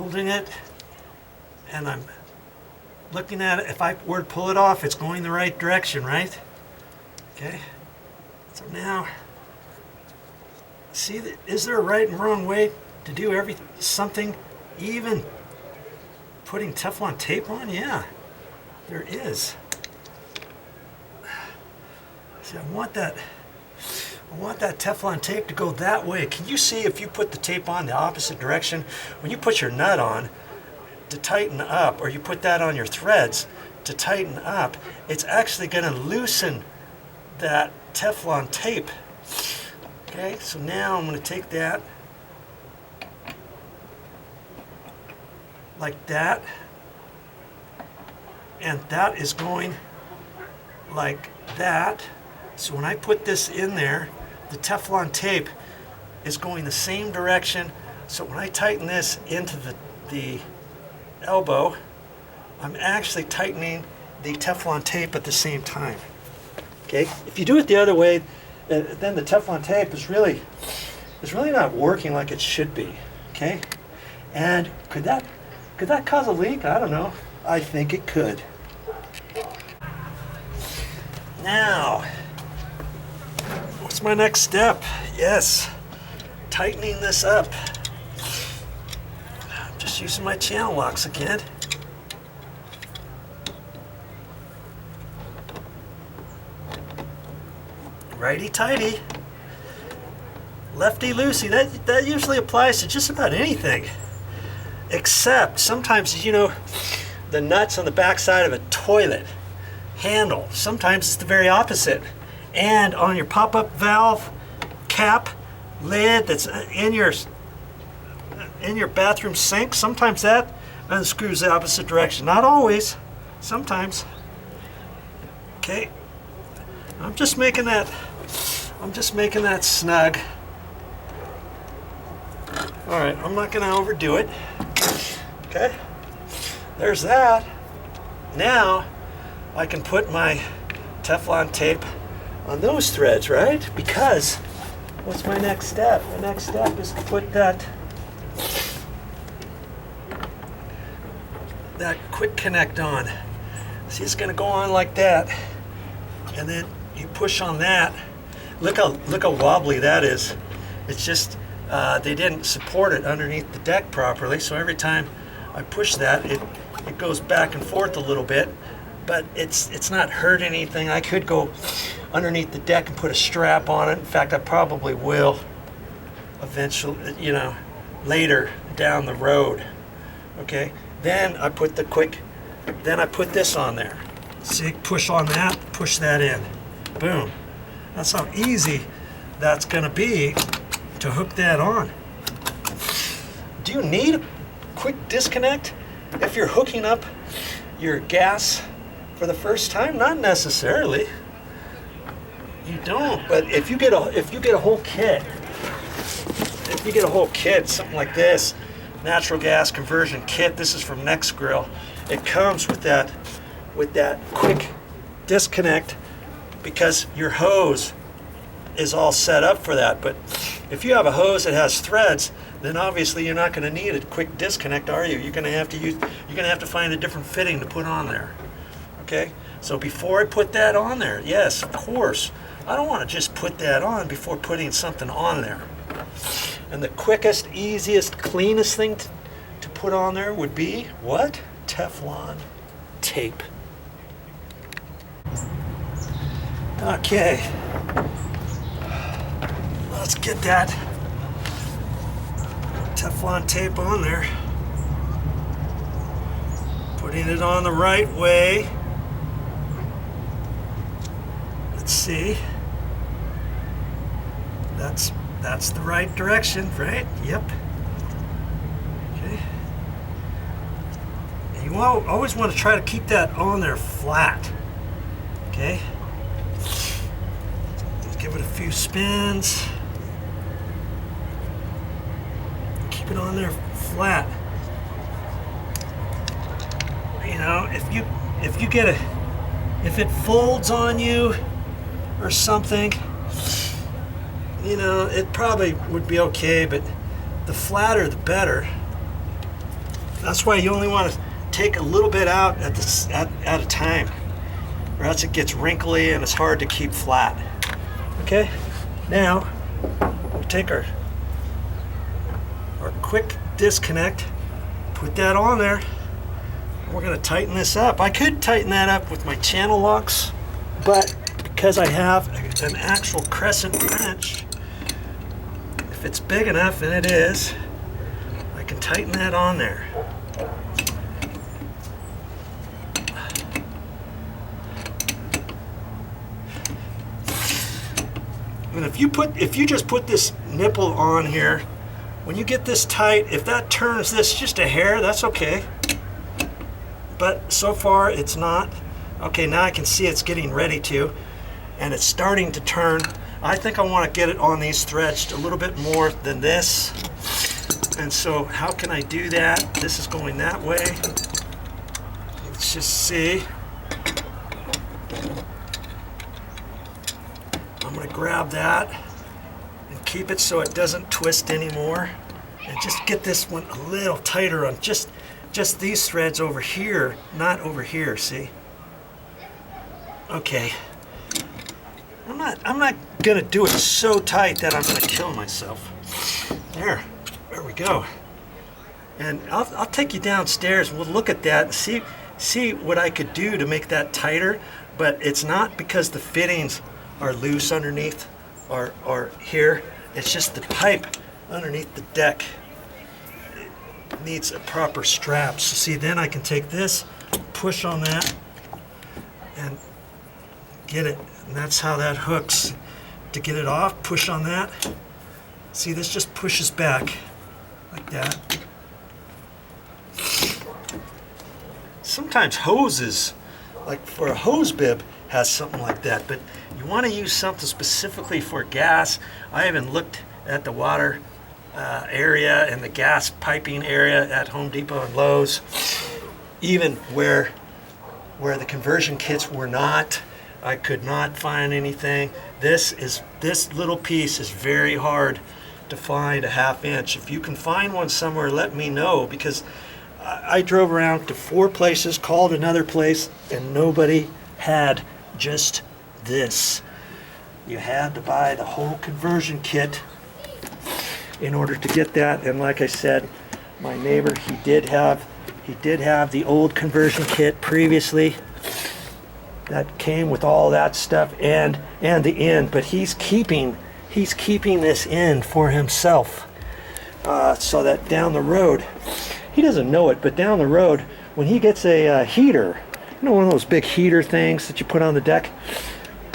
holding it and I'm looking at it. If I were to pull it off, it's going the right direction, right? Okay. So now, see, is there a right and wrong way to do something? Even putting Teflon tape on? Yeah, there is. See, I want that Teflon tape to go that way. Can you see if you put the tape on the opposite direction? When you put your nut on to tighten up, or you put that on your threads to tighten up, it's actually going to loosen that Teflon tape. Okay, so now I'm going to take that like that, and that is going like that. So when I put this in there, the Teflon tape is going the same direction. So when I tighten this into the elbow, I'm actually tightening the Teflon tape at the same time. Okay, if you do it the other way, then the Teflon tape is really not working like it should be. Okay, and could that cause a leak? I don't know. I think it could. Now, what's my next step? Yes, tightening this up. I'm just using my channel locks again. Righty-tighty, lefty-loosey. That usually applies to just about anything. Except sometimes, you know, the nuts on the back side of a toilet handle. Sometimes it's the very opposite. And on your pop-up valve cap lid that's in your bathroom sink, sometimes that unscrews the opposite direction. Not always, sometimes. Okay, I'm just making that snug. All right, I'm not gonna overdo it. Okay, there's that. Now I can put my Teflon tape on those threads, right? Because what's my next step? The next step is to put that quick connect on. See, it's gonna go on like that, and then you push on that. Look how wobbly that is. It's just they didn't support it underneath the deck properly, so every time I push that, it goes back and forth a little bit, but it's not hurt anything. I could go underneath the deck and put a strap on it. In fact, I probably will eventually, you know, later down the road. Okay, then I put this on there. See, push on that, push that in. Boom. That's how easy that's gonna be to hook that on. Do you need a quick disconnect if you're hooking up your gas for the first time? Not necessarily. You don't, but if you get a whole kit, something like this, natural gas conversion kit, this is from Next Grill. It comes with that quick disconnect, because your hose is all set up for that. But if you have a hose that has threads, then obviously you're not going to need a quick disconnect, are you? You're going to have to find a different fitting to put on there. Okay? So before I put that on there, yes, of course, I don't want to just put that on before putting something on there. And the quickest, easiest, cleanest thing to put on there would be what? Teflon tape. Okay, let's get that Teflon tape on there. Putting it on the right way. Let's see. That's the right direction, right? Yep. Okay. And you always want to try to keep that on there flat. Okay. Give it a few spins. Keep it on there flat. You know, if it folds on you or something, you know, it probably would be okay, but the flatter the better. That's why you only want to take a little bit out at a time, or else it gets wrinkly and it's hard to keep flat. Okay, now we'll take our quick disconnect, put that on there. We're going to tighten this up. I could tighten that up with my channel locks, but because I have an actual crescent wrench, if it's big enough, and it is, I can tighten that on there. And if you just put this nipple on here, when you get this tight, if that turns this just a hair, that's okay. But so far it's not. Okay, now I can see it's getting ready to, and it's starting to turn. I think I want to get it on these threads a little bit more than this. And so how can I do that? This is going that way. Let's just see. I'm going to grab that and keep it so it doesn't twist anymore. And just get this one a little tighter on just these threads over here, not over here, see? Okay. I'm not gonna do it so tight that I'm gonna kill myself. There we go. And I'll take you downstairs and we'll look at that and see what I could do to make that tighter. But it's not because the fittings are loose underneath or here. It's just the pipe underneath the deck. It needs a proper strap. So see, then I can take this, push on that, and get it. And that's how that hooks. To get it off, push on that. See, this just pushes back like that. Sometimes hoses, like for a hose bib, has something like that, but you want to use something specifically for gas. I haven't looked at the water area and the gas piping area at Home Depot and Lowe's, even where the conversion kits were not. I could not find anything. This little piece is very hard to find, a 1/2 inch. If you can find one somewhere, let me know, because I drove around to 4 places, called another place, and nobody had just this. You had to buy the whole conversion kit in order to get that. And like I said, my neighbor, he did have the old conversion kit previously that came with all that stuff and the end, but he's keeping this in for himself, so that down the road, he doesn't know it, but down the road when he gets a heater, you know, one of those big heater things that you put on the deck,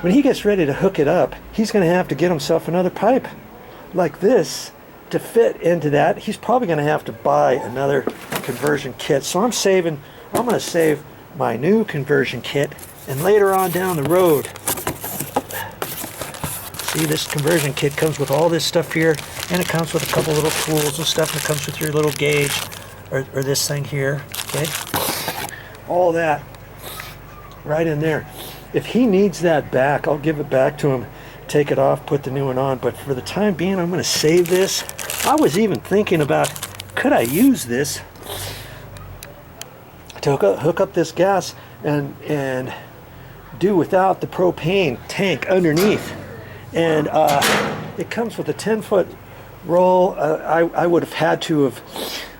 when he gets ready to hook it up, he's going to have to get himself another pipe like this to fit into that. He's probably going to have to buy another conversion kit. So I'm going to save my new conversion kit, and later on down the road, see, this conversion kit comes with all this stuff here, and it comes with a couple little tools and stuff, and it comes with your little gauge, or this thing here, okay? All that right in there. If he needs that back, I'll give it back to him, take it off, put the new one on, but for the time being, I'm going to save this. I was even thinking about, could I use this to hook up this gas and do without the propane tank underneath. And it comes with a 10-foot roll. I would have had to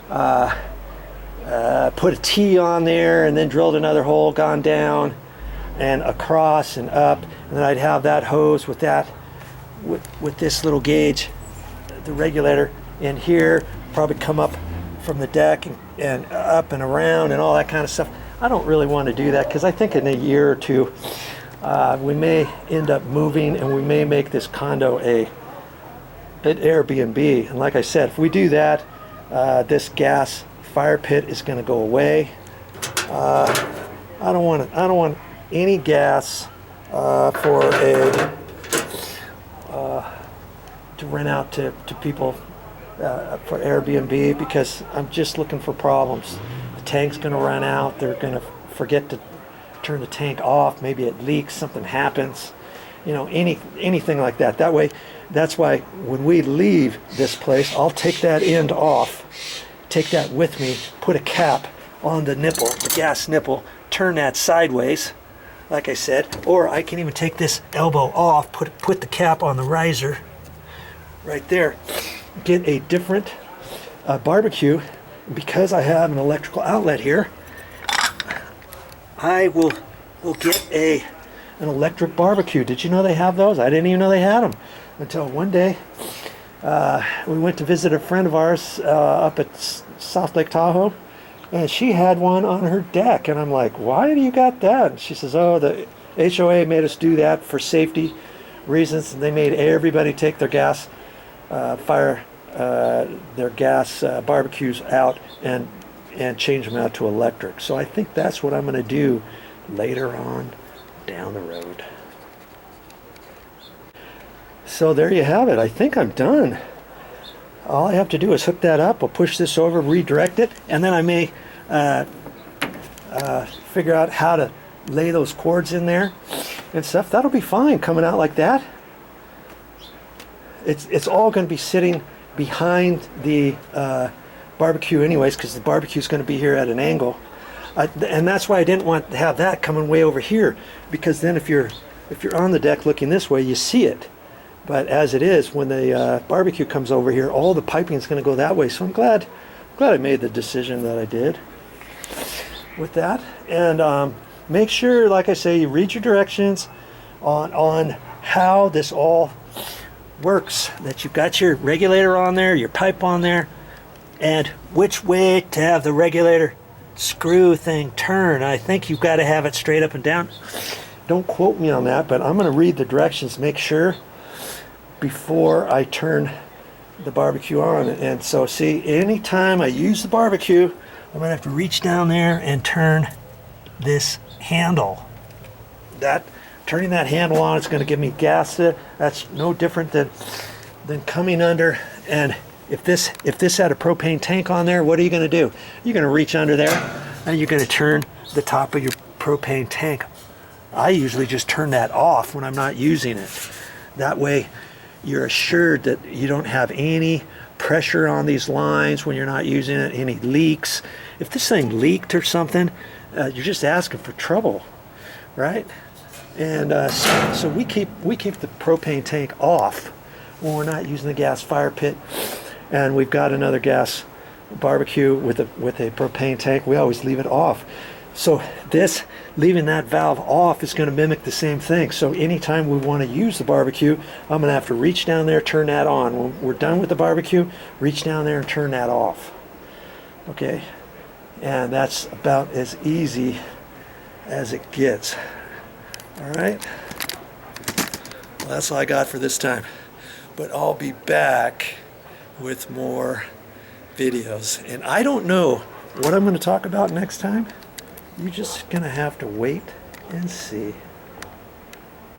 have put a T on there and then drilled another hole, gone down and across and up, and then I'd have that hose with this little gauge, the regulator in here, probably come up from the deck and up and around and all that kind of stuff. I don't really want to do that, because I think in a year or two we may end up moving, and we may make this condo an Airbnb. And like I said, if we do that, this gas fire pit is going to go away. I don't want any gas to rent out to people for Airbnb, because I'm just looking for problems. The tank's going to run out. They're going to forget to turn the tank off. Maybe it leaks. Something happens. You know, anything like that. That way, that's why when we leave this place, I'll take that end off, take that with me, put a cap on the nipple, the gas nipple, turn that sideways, like I said, or I can even take this elbow off, put the cap on the riser right there, get a different barbecue. Because I have an electrical outlet here, I will get an electric barbecue. Did you know they have those? I didn't even know they had them until one day we went to visit a friend of ours up at South Lake Tahoe, and she had one on her deck, and I'm like, why do you got that? And she says, oh, the HOA made us do that for safety reasons, and they made everybody take their gas barbecues out and change them out to electric. So I think that's what I'm going to do later on down the road. So there you have it. I think I'm done. All I have to do is hook that up. I'll push this over, redirect it, and then I may figure out how to lay those cords in there and stuff. That'll be fine coming out like that. It's all going to be sitting behind the barbecue anyways, because the barbecue is going to be here at an angle, and that's why I didn't want to have that coming way over here, because then if you're on the deck looking this way, you see it. But as it is, when the barbecue comes over here, all the piping is going to go that way. So I'm glad I made the decision that I did with that. And make sure, like I say, you read your directions on how this all works, that you've got your regulator on there, your pipe on there, and which way to have the regulator screw thing turn. I think you've got to have it straight up and down. Don't quote me on that, but I'm going to read the directions, make sure before I turn the barbecue on. And so see, anytime I use the barbecue, I'm going to have to reach down there and turn this handle. Turning that handle on is going to give me gas. That's no different than coming under. And if this had a propane tank on there, what are you going to do? You're going to reach under there and you're going to turn the top of your propane tank. I usually just turn that off when I'm not using it. That way you're assured that you don't have any pressure on these lines when you're not using it, any leaks. If this thing leaked or something, you're just asking for trouble, right? And so we keep the propane tank off when we're not using the gas fire pit, and we've got another gas barbecue with a propane tank. We always leave it off. So this, leaving that valve off, is going to mimic the same thing. So anytime we want to use the barbecue, I'm going to have to reach down there, turn that on. When we're done with the barbecue, reach down there and turn that off. Okay, and that's about as easy as it gets. All right, well, that's all I got for this time, but I'll be back with more videos, and I don't know what I'm going to talk about next time. You're just gonna have to wait and see.